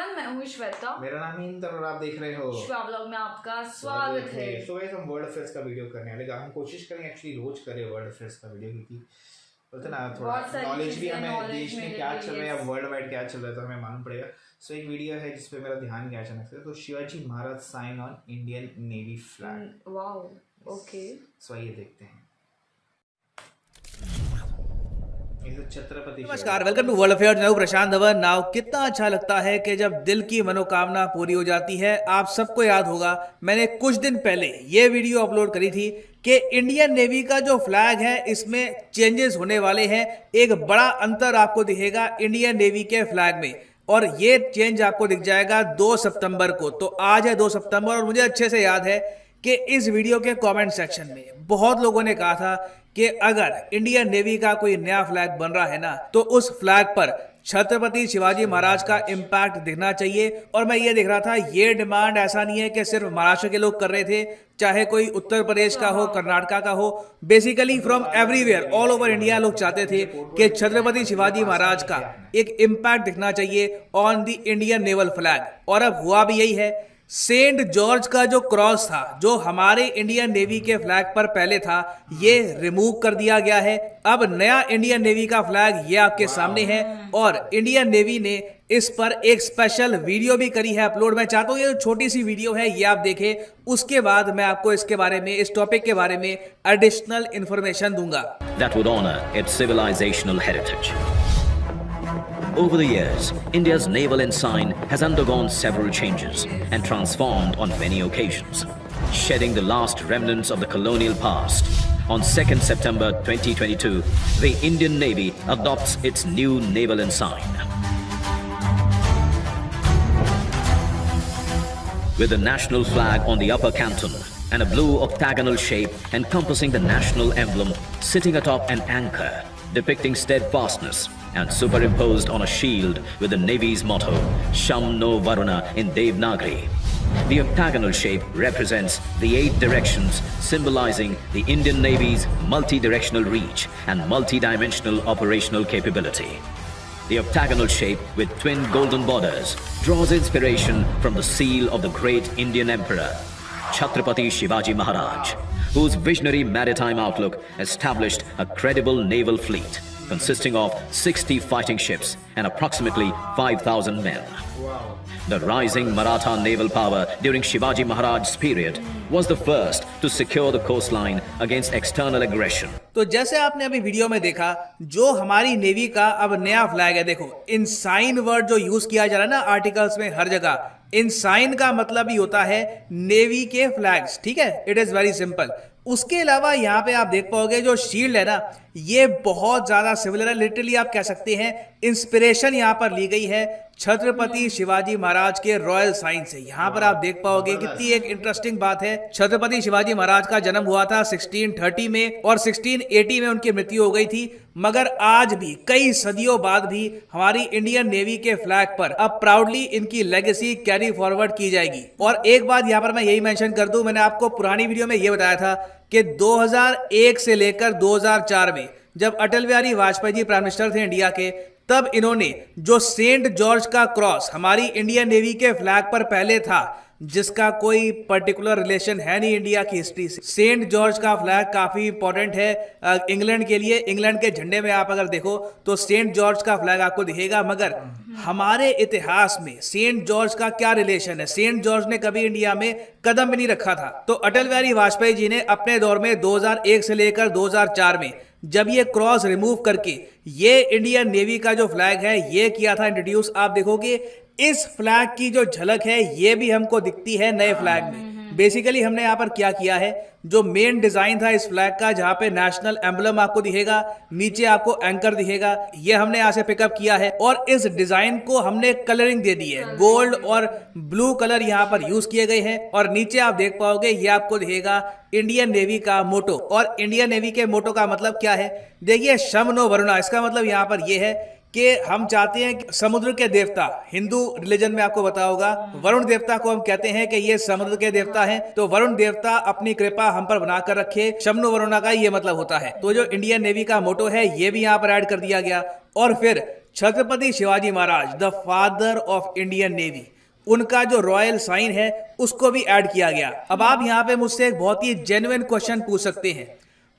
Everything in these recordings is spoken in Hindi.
एवरीवन, मैं हूँ श्वेता। मेरा नाम है इंदर और आप देख रहे हो श्वेता ब्लॉग में आपका स्वागत है। तो गाइस हम वर्ल्ड अफेयर्स का वीडियो करने वाले हम कोशिश करेंगे एक्चुअली रोज करें वर्ल्ड अफेयर्स का वीडियो, क्योंकि बोलते ना थोड़ा नॉलेज भी हमें देश में क्या चल रहा है, वर्ल्ड वाइड क्या चल रहा है तो हमें मालूम पड़ेगा। सो एक वीडियो है जिसपे मेरा ध्यान गया अचानक से, तो Shivaji Maharaj sign on Indian navy flag. Wow, okay. So आइए देखते हैं। छत्रपति नमस्कार, वेलकम टू वर्ल्ड अफेयर्स। मैं प्रशांत धवन। नाउ कितना अच्छा लगता है कि जब दिल की मनोकामना पूरी हो जाती है। आप सबको याद होगा मैंने कुछ दिन पहले ये वीडियो अपलोड करी थी कि इंडियन नेवी का जो फ्लैग है इसमें चेंजेस होने वाले हैं। एक बड़ा अंतर आपको दिखेगा इंडियन नेवी के फ्लैग में, और ये चेंज आपको दिख जाएगा 2 सितंबर को। तो आज है 2 सितंबर और मुझे अच्छे से याद है कि इस वीडियो के कमेंट सेक्शन में बहुत लोगों ने कहा था कि अगर इंडियन नेवी का कोई नया फ्लैग बन रहा है ना, तो उस फ्लैग पर छत्रपति शिवाजी महाराज का इम्पैक्ट दिखना चाहिए। और मैं ये देख रहा था, ये डिमांड ऐसा नहीं है कि सिर्फ महाराष्ट्र के लोग कर रहे थे, चाहे कोई उत्तर प्रदेश का हो, कर्नाटका का हो, basically from everywhere all over India लोग चाहते थे कि छत्रपति शिवाजी महाराज का एक इम्पैक्ट दिखना चाहिए on the Indian naval flag. और अब हुआ भी यही है। सेंट जॉर्ज का जो क्रॉस था, जो हमारे इंडियन नेवी के फ्लैग पर पहले था, ये रिमूव कर दिया गया है। अब नया इंडियन नेवी का फ्लैग ये आपके सामने है, और इंडियन नेवी ने इस पर एक स्पेशल वीडियो भी करी है अपलोड। मैं चाहता हूँ ये छोटी सी वीडियो है ये आप देखें, उसके बाद मैं आपको इसके बारे में, इस टॉपिक के बारे में एडिशनल इंफॉर्मेशन दूंगा। That would honor its civilizational heritage. Over the years, India's naval ensign has undergone several changes and transformed on many occasions, shedding the last remnants of the colonial past. On 2nd September 2022, the Indian Navy adopts its new naval ensign. With the national flag on the upper canton and a blue octagonal shape encompassing the national emblem sitting atop an anchor depicting steadfastness, and superimposed on a shield with the Navy's motto, Sham no Varuna in Devanagari. The octagonal shape represents the 8 directions, symbolizing the Indian Navy's multi-directional reach and multi-dimensional operational capability. The octagonal shape with twin golden borders draws inspiration from the seal of the great Indian Emperor, Chhatrapati Shivaji Maharaj, whose visionary maritime outlook established a credible naval fleet consisting of 60 fighting ships and approximately 5,000 men. The rising Maratha naval power during Shivaji Maharaj's period was the first to secure the coastline against external aggression. तो जैसे आपने अभी वीडियो में देखा, जो हमारी नेवी का अब नया फ्लैग है, देखो इनसाइन वर्ड जो यूज किया जा रहा है ना आर्टिकल्स में हर जगह, इनसाइन का मतलब ही होता है नेवी के फ्लैग्स। ठीक है, इट इज वेरी सिंपल। उसके अलावा यहाँ पे आप देख पाओगे जो शील्ड है ना, ये बहुत ज्यादा सिमिलर है। लिटरली आप कह सकते हैं इंस्पिरेशन यहाँ पर ली गई है छत्रपति शिवाजी महाराज के रॉयल साइन से। यहाँ पर आप देख पाओगे कितनी एक इंटरेस्टिंग बात है। छत्रपति शिवाजी महाराज का जन्म हुआ था 1630 में और 1680 में उनकी मृत्यु हो गई थी। मगर आज भी कई सदियों बाद भी हमारी इंडियन नेवी के फ्लैग पर अब प्राउडली इनकी लेगेसी कैरी फॉरवर्ड की जाएगी। और एक बात यहाँ पर मैं यही मेंशन कर दूं, मैंने आपको पुरानी वीडियो में ये बताया था कि 2001 से लेकर 2004 में जब अटल बिहारी वाजपेयी जी प्राइम मिनिस्टर थे इंडिया के, तब इन्होंने जो सेंट जॉर्ज का क्रॉस हमारी इंडियन नेवी के फ्लैग पर पहले था, जिसका कोई पर्टिकुलर रिलेशन है नहीं इंडिया की हिस्ट्री से। सेंट जॉर्ज का फ्लैग काफी इंपॉर्टेंट है इंग्लैंड के लिए। इंग्लैंड के झंडे में आप अगर देखो तो सेंट जॉर्ज का फ्लैग आपको दिखेगा, मगर हमारे इतिहास में सेंट जॉर्ज का क्या रिलेशन है? सेंट जॉर्ज ने कभी इंडिया में कदम भी नहीं रखा था। तो अटल बिहारी वाजपेयी जी ने अपने दौर में 2001 से लेकर 2004 में जब ये क्रॉस रिमूव करके ये इंडियन नेवी का जो फ्लैग है ये किया था इंट्रोड्यूस। आप देखोगे इस फ्लैग की जो झलक है ये भी हमको दिखती है नए फ्लैग में। बेसिकली हमने यहाँ पर क्या किया है, जो मेन डिजाइन था इस फ्लैग का, जहाँ पे नेशनल एम्बलम आपको दिखेगा, नीचे आपको एंकर दिखेगा, ये हमने यहाँ से पिकअप किया है और इस डिजाइन को हमने कलरिंग दे दी है। गोल्ड और ब्लू कलर यहाँ पर यूज किए गए हैं। और नीचे आप देख पाओगे ये आपको दिखेगा इंडियन नेवी का मोटो। और इंडियन नेवी के मोटो का मतलब क्या है? देखिए, शम नो वरुणा, इसका मतलब यहाँ पर ये है कि हम चाहते हैं कि समुद्र के देवता, हिंदू रिलीजन में आपको पता होगा वरुण देवता को हम कहते हैं कि ये समुद्र के देवता हैं, तो वरुण देवता अपनी कृपा हम पर बनाकर रखे, शम्नु वरुणा का ये मतलब होता है। तो जो इंडियन नेवी का मोटो है ये भी यहाँ पर ऐड कर दिया गया। और फिर Chhatrapati Shivaji Maharaj the father of Indian navy, उनका जो रॉयल साइन है उसको भी ऐड किया गया। अब आप यहाँ पे मुझसे एक बहुत ही जेन्युइन क्वेश्चन पूछ सकते हैं,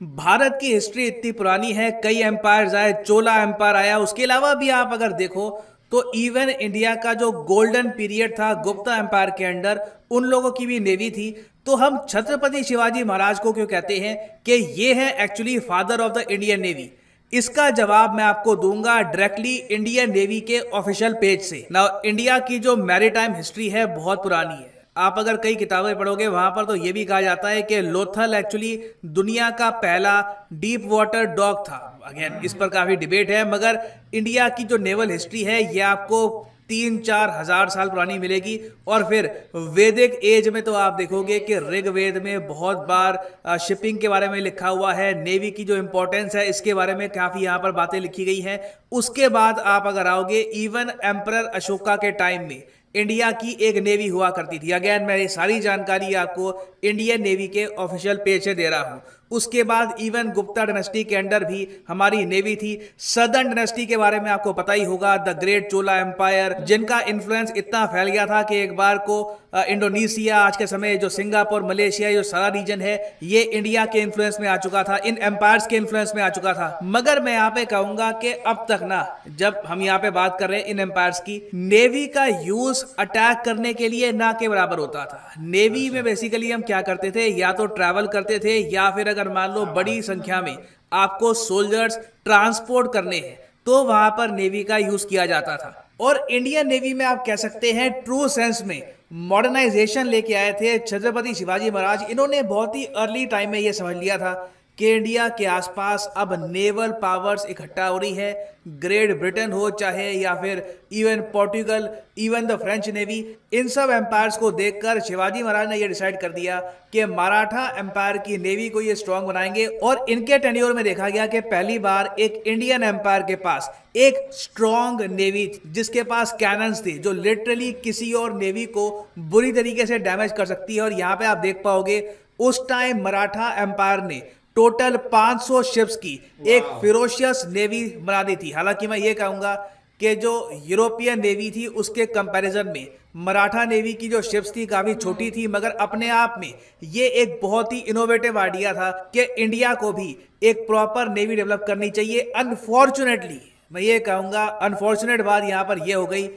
भारत की हिस्ट्री इतनी पुरानी है, कई एम्पायर्स आए, चोला एम्पायर आया, उसके अलावा भी आप अगर देखो तो इवन इंडिया का जो गोल्डन पीरियड था गुप्ता एम्पायर के अंडर, उन लोगों की भी नेवी थी। तो हम छत्रपति शिवाजी महाराज को क्यों कहते हैं कि ये है actually father of the Indian navy? इसका जवाब मैं आपको दूंगा डायरेक्टली इंडियन नेवी के ऑफिशियल पेज से। नाउ इंडिया की जो मैरीटाइम हिस्ट्री है बहुत पुरानी है, आप अगर कई किताबें पढ़ोगे वहां पर तो ये भी कहा जाता है कि लोथल एक्चुअली दुनिया का पहला डीप वाटर डॉक था। अगेन इस पर काफी डिबेट है, मगर इंडिया की जो नेवल हिस्ट्री है ये आपको 3-4 हजार साल पुरानी मिलेगी। और फिर वैदिक एज में तो आप देखोगे कि ऋग्वेद में बहुत बार शिपिंग के बारे में लिखा हुआ है, नेवी की जो इंपॉर्टेंस है इसके बारे में काफी यहाँ पर बातें लिखी गई हैं। उसके बाद आप अगर आओगे इवन एम्परर अशोका के टाइम में इंडिया की एक नेवी हुआ करती थी। अगेन मैं ये सारी जानकारी आपको इंडियन नेवी के ऑफिशियल पेज से दे रहा हूं। उसके बाद इवन गुप्ता डायनेस्टी के अंडर भी हमारी नेवी थी। सदर्न डायनेस्टी के बारे में आपको पता ही होगा, द ग्रेट चोला एम्पायर, जिनका इन्फ्लुएंस इतना फैल गया था कि एक बार को इंडोनेशिया, आज के समय जो सिंगापुर, मलेशिया, जो सारा रीजन है ये इंडिया के इन्फ्लुएंस में आ चुका था, इन एम्पायर्स के इन्फ्लुएंस में आ चुका था। मगर मैं यहाँ पे कहूंगा कि अब तक ना, जब हम यहाँ पे बात कर रहे हैं इन एम्पायर्स की, नेवी का यूज अटैक करने के लिए ना के बराबर होता था। नेवी में बेसिकली हम क्या करते थे, या तो ट्रैवल करते थे या फिर अगर मान लो बड़ी संख्या में आपको सोल्जर्स ट्रांसपोर्ट करने हैं तो वहां पर नेवी का यूज किया जाता था। और इंडियन नेवी में आप कह सकते हैं ट्रू सेंस में मॉडर्नाइजेशन लेके आए थे छत्रपति शिवाजी महाराज। इन्होंने बहुत ही अर्ली टाइम में यह समझ लिया था कि इंडिया के आसपास अब नेवल पावर्स इकट्ठा हो रही है, ग्रेट ब्रिटेन हो चाहे या फिर even Portugal, even the French navy, इन सब एम्पायर्स को देखकर शिवाजी महाराज ने यह डिसाइड कर दिया कि मराठा एम्पायर की नेवी को ये स्ट्रांग बनाएंगे। और इनके टेन्योर में देखा गया कि पहली बार एक इंडियन एम्पायर के पास एक स्ट्रांग नेवी थी जिसके पास कैनन्स थे जो लिटरली किसी और नेवी को बुरी तरीके से डैमेज कर सकती है। और यहाँ पे आप देख पाओगे उस टाइम मराठा एम्पायर ने टोटल 500 शिप्स की एक फिरोशियस नेवी बना दी थी। हालांकि मैं ये कहूंगा कि जो यूरोपियन नेवी थी उसके कंपैरिजन में मराठा नेवी की जो शिप्स थी काफी छोटी थी, मगर अपने आप में ये एक बहुत ही इनोवेटिव आइडिया था कि इंडिया को भी एक प्रॉपर नेवी डेवलप करनी चाहिए। अनफॉर्चुनेटली मैं ये कहूंगा, अनफॉर्चुनेट बात यहाँ पर यह हो गई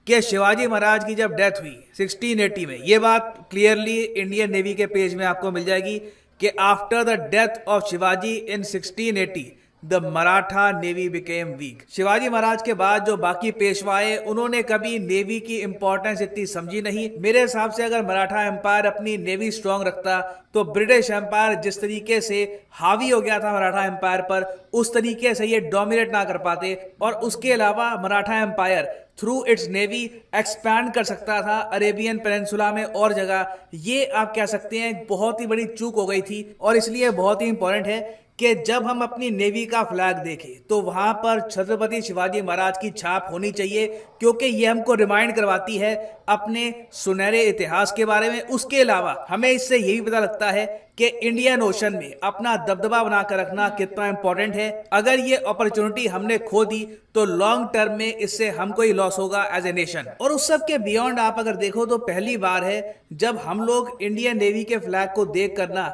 कि शिवाजी महाराज की जब डेथ हुई 1680 में, ये बात क्लियरली इंडियन नेवी के पेज में आपको मिल जाएगी कि after the death of Shivaji in 1680 the Maratha navy became weak. Shivaji Maharaj के बाद जो बाकी पेशवाए उन्होंने कभी नेवी की इंपॉर्टेंस इतनी समझी नहीं। मेरे हिसाब से अगर मराठा एम्पायर अपनी नेवी स्ट्रांग रखता तो ब्रिटिश एम्पायर जिस तरीके से हावी हो गया था मराठा एम्पायर पर, उस तरीके से ये डोमिनेट ना कर पाते। और उसके अलावा Maratha empire through its navy expand कर सकता था अरेबियन पेनिनसुला में और जगह। ये आप कह सकते हैं बहुत ही बड़ी चूक हो गई थी। और इसलिए बहुत ही इंपॉर्टेंट है कि जब हम अपनी नेवी का फ्लैग देखें तो वहां पर छत्रपति शिवाजी महाराज की छाप होनी चाहिए, क्योंकि ये हमको रिमाइंड करवाती है अपने सुनहरे इतिहास के बारे में। उसके अलावा हमें इससे यही पता लगता है कि इंडियन ओशन में अपना दबदबा बनाकर रखना कितना इंपॉर्टेंट है। अगर ये अपॉर्चुनिटी हमने खो दी तो लॉन्ग टर्म में इससे हमको ही लॉस होगा एज ए नेशन। और उस सब के बियॉन्ड आप अगर देखो तो पहली बार है जब हम लोग इंडियन नेवी के फ्लैग को देख करना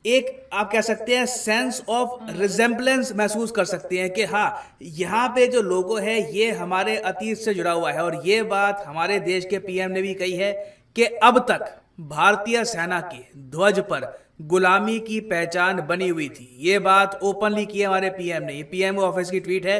एक आप कह सकते हैं सेंस ऑफ रिजेम्बलेंस महसूस कर सकते हैं कि हाँ, यहाँ पे जो लोगो है ये हमारे अतीत से जुड़ा हुआ है। और ये बात हमारे देश के पीएम ने भी कही है कि अब तक भारतीय सेना के ध्वज पर गुलामी की पहचान बनी हुई थी। ये बात ओपनली की हमारे पीएम ने, ये पीएम ऑफिस की ट्वीट है।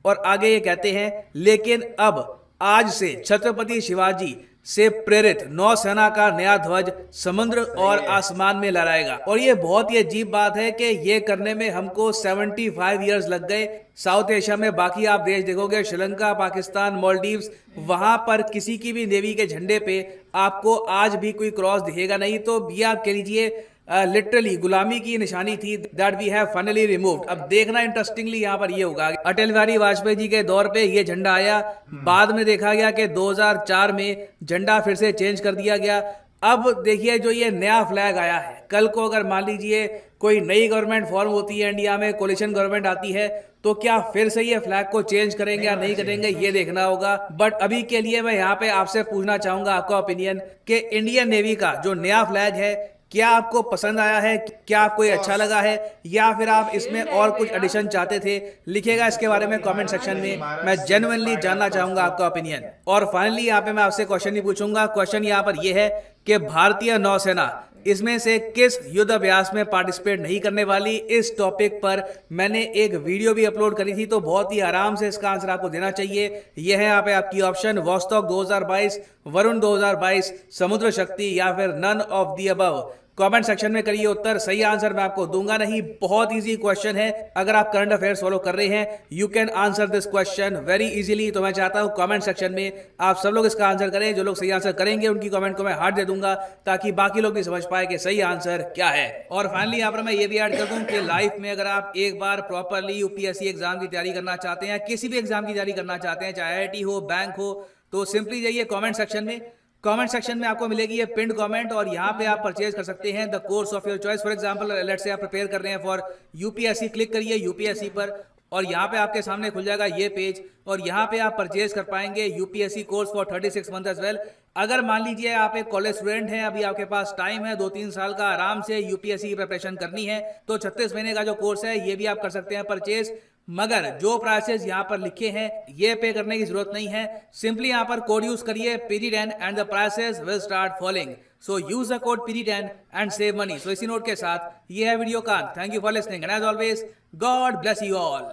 और आगे ये कहते हैं, लेकिन अब आज से छत्रपति शिवाजी से प्रेरित नौसेना का नया ध्वज समुद्र और आसमान में लहराएगा। और ये बहुत ही अजीब बात है कि ये करने में हमको 75 इयर्स लग गए। साउथ एशिया में बाकी आप देश देखोगे, श्रीलंका, पाकिस्तान, मालदीव्स, वहां पर किसी की भी नेवी के झंडे पे आपको आज भी कोई क्रॉस दिखेगा नहीं। तो ये आप कह लीजिए लिटरली गुलामी की निशानी थी that we have finally removed. अब देखना इंटरेस्टिंगली यहाँ पर ये होगा, अटल बिहारी वाजपेयी जी के दौर पे ये झंडा आया, बाद में देखा गया कि 2004 में झंडा फिर से चेंज कर दिया गया। अब देखिए जो ये नया फ्लैग आया है, कल को अगर मान लीजिए कोई नई गवर्नमेंट फॉर्म होती है इंडिया में, कोलिशन गवर्नमेंट आती है, तो क्या फिर से ये फ्लैग को चेंज करेंगे या नहीं करेंगे ये देखना होगा। बट अभी के लिए मैं यहाँ पे आपसे पूछना चाहूंगा आपका ओपिनियन कि इंडियन नेवी का जो नया फ्लैग है क्या आपको पसंद आया है, क्या आपको ये अच्छा लगा है, या फिर आप इसमें और कुछ एडिशन चाहते थे। लिखिएगा इसके बारे में कमेंट सेक्शन में, मैं जेन्युइनली जानना चाहूंगा आपका ओपिनियन। और फाइनली यहाँ पे मैं आपसे क्वेश्चन नहीं पूछूंगा, क्वेश्चन यहाँ पर ये है कि भारतीय नौसेना इसमें से किस युद्ध अभ्यास में पार्टिसिपेट नहीं करने वाली। इस टॉपिक पर मैंने एक वीडियो भी अपलोड करी थी, तो बहुत ही आराम से इसका आंसर आपको देना चाहिए। यह है यहाँ पे आपकी ऑप्शन, वॉस्टॉक 2022, वरुण 2022, समुद्र शक्ति, या फिर none of the above. Comment section में करिए उत्तर, सही आंसर मैं आपको दूंगा नहीं। बहुत इजी क्वेश्चन है, अगर आप करंट अफेयर्स फॉलो कर रहे हैं you can answer this question very easily. तो मैं चाहता हूं कमेंट सेक्शन में आप सब लोग इसका आंसर करें। जो लोग सही आंसर करेंगे उनकी कमेंट को मैं हार्ट दे दूंगा, ताकि बाकी लोग भी समझ पाए कि सही आंसर क्या है। और फाइनली यहाँ पर मैं ये भी ऐड कर दूं कि लाइफ में अगर आप एक बार प्रॉपरली यूपीएससी एग्जाम की तैयारी करना चाहते हैं, किसी भी एग्जाम की तैयारी करना चाहते हैं, चाहे IIT हो, बैंक हो, तो सिंपली जाइए कमेंट सेक्शन में। कमेंट सेक्शन में आपको मिलेगी ये पिंड कमेंट, और यहाँ पे आप परचेज कर सकते हैं the course of your choice. For example let's say आप प्रिपेयर कर रहे हैं फॉर यूपीएससी, क्लिक करिए यूपीएससी पर, और यहाँ पे आपके सामने खुल जाएगा ये पेज, और यहाँ पे आप परचेज कर पाएंगे UPSC course for 36 month as well. अगर मान लीजिए आप एक कॉलेज स्टूडेंट हैं, अभी आपके पास टाइम है 2-3 साल का आराम से यूपीएससी की प्रिपरेशन करनी है, तो 36 महीने का जो कोर्स है ये भी आप कर सकते हैं परचेज। मगर जो प्राइसेस यहाँ पर लिखे हैं ये पे करने की जरूरत नहीं है, सिंपली यहाँ पर कोड यूज करिए PD10 and the prices will start falling. So use the code PD10 and save money. So इसी नोट के साथ ये है वीडियो का। Thank you for listening and as always God bless you all.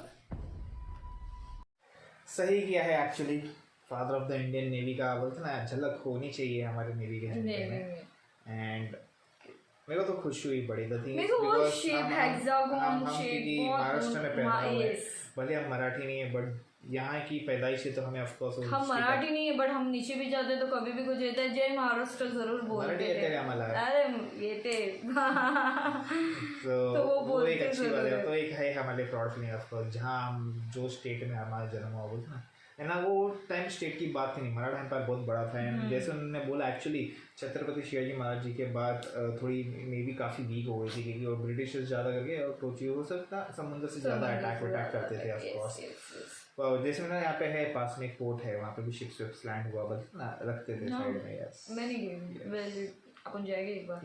सही किया है actually, father of the Indian navy का बोलते ना झलक होनी चाहिए हमारे नेवी के झंडे में। एंड मेरे को तो खुशी हुई बड़ी the thing because shape hexagon shape Maharashtra में पैदा हुए, भले हम मराठी नहीं है बट यहाँ की पैदाइश है, तो हमें ऑफ कोर्स हम मराठी नहीं है बट हम नीचे भी जाते तो कभी भी कुछ येते जय महाराष्ट्र जरूर बोलते थे। अरे येते तो वो एक अच्छी बात है। तो एक है हमारे प्राउड फीलिंग ऑफ कोर्स, जहाँ हम जो स्टेट में हमारा जन्म हुआ बोलते ना, है ना, वो टाइम स्टेट की बात ही नहीं, मराठा एम्पायर बहुत बड़ा था। एंड जैसे उन्होंने बोला एक्चुअली छत्रपति शिवाजी महाराज जी के बाद थोड़ी नेवी काफ़ी वीक हो गई थी, क्योंकि और ब्रिटिशर्स ज़्यादा करके और कोची वो सब ना समुद्र से ज़्यादा अटैक करते थे ऑफकोर्स। जैसे मैंने यहाँ पे है पास में एक पोर्ट है, वहाँ पे भी शिप्स विप्स लैंड हुआ बस ना रखते थे साइड में। यस मैं नहीं गई, अपन जाएंगे एक बार।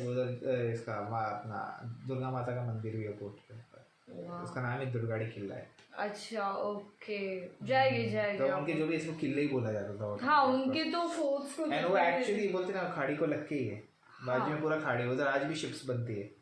उधर इसका वहाँ अपना दुर्गा माता का मंदिर भी है पोर्ट पे, उसका नाम है दुर्गाड़ी किला है। अच्छा ओके, जाएंगे। तो उनके जो भी इसको किले ही बोला जाता था। हाँ उनके तो फोर्ट्स को, एंड वो एक्चुअली बोलते ना खाड़ी को लग के ही है, बाजू में पूरा खाड़ी, उधर आज भी शिप्स बनती है।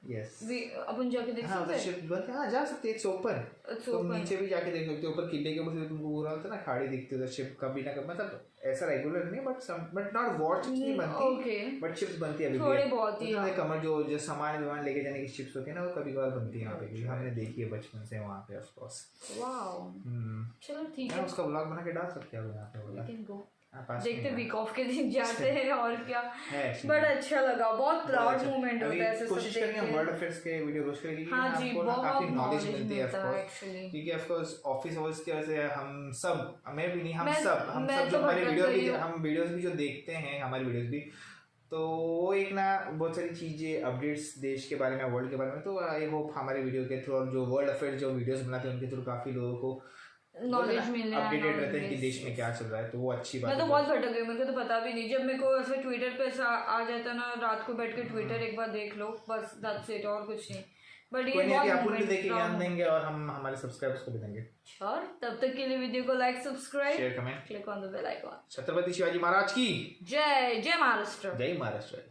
यस अपन जाके देख सकते हैं। शिप बनते, हाँ जा सकते हैं। इट्स ओपन, तुम नीचे भी जाके देख सकते हो, ऊपर किले के ऊपर से तुमको पूरा होता है ना खाड़ी दिखती है, उधर शिप कभी ना कभी, मतलब ऐसा रेगुलर नहीं बट नॉट वॉर शिप्स नहीं बनती, बट शिप्स बनती है अभी थोड़ी बहुत ही। कमर जो सामान विमान लेके जाने की शिप्स होती है ना, वो कभी कभार बनती है यहाँ पे, क्योंकि हमने देखी है बचपन से वहाँ पे ऑफ कोर्स। वाओ चलो ठीक है, उसका व्लॉग बना के डाल सकते हैं यहाँ पे, देखते वीक ऑफ के दिन जाते हैं और क्या। बट अच्छा लगा, बहुत प्राउड मोमेंट होता है ऐसे सब कोशिश करेंगे हम वर्ल्ड अफेयर्स के वीडियो रोज करेंगे, क्योंकि आपको ना काफी नॉलेज मिलती है क्योंकि ऑफ कोर्स ऑफिस आवर्स की वजह से हम सब, मैं भी नहीं, हम सब जो हमारे वीडियोस भी जो देखते हैं हमारे वीडियोस भी, तो वो एक ना बहुत सारी चीज़ें अपडेट्स देश के बारे में, वर्ल्ड के बारे में, तो आई होप हमारे वीडियो के थ्रू और जो वर्ल्ड अफेयर जो वीडियोस बनाते हैं उनके थ्रू काफ़ी लोगों को नॉलेज मिलने अपडेटेड रहते हैं कि देश में क्या चल रहा है, तो वो अच्छी बात है। मैं तो बहुत भटक गई, मेरे को तो पता भी नहीं, जब मेरे को ऐसे ट्विटर पे ऐसा आ जाता ना, रात को बैठ के ट्विटर एक बार देख लो बस, दैट्स इट, और कुछ नहीं। बट ये बहुत भी देख के ज्ञान देंगे और हम हमारे सब्सक्राइबर्स को भी देंगे। श्योर, तब तक के लिए वीडियो को like, subscribe, share, comment, click on the bell icon. Chhatrapati Shivaji Maharaj की जय। जय महाराष्ट्र। जय महाराष्ट्र।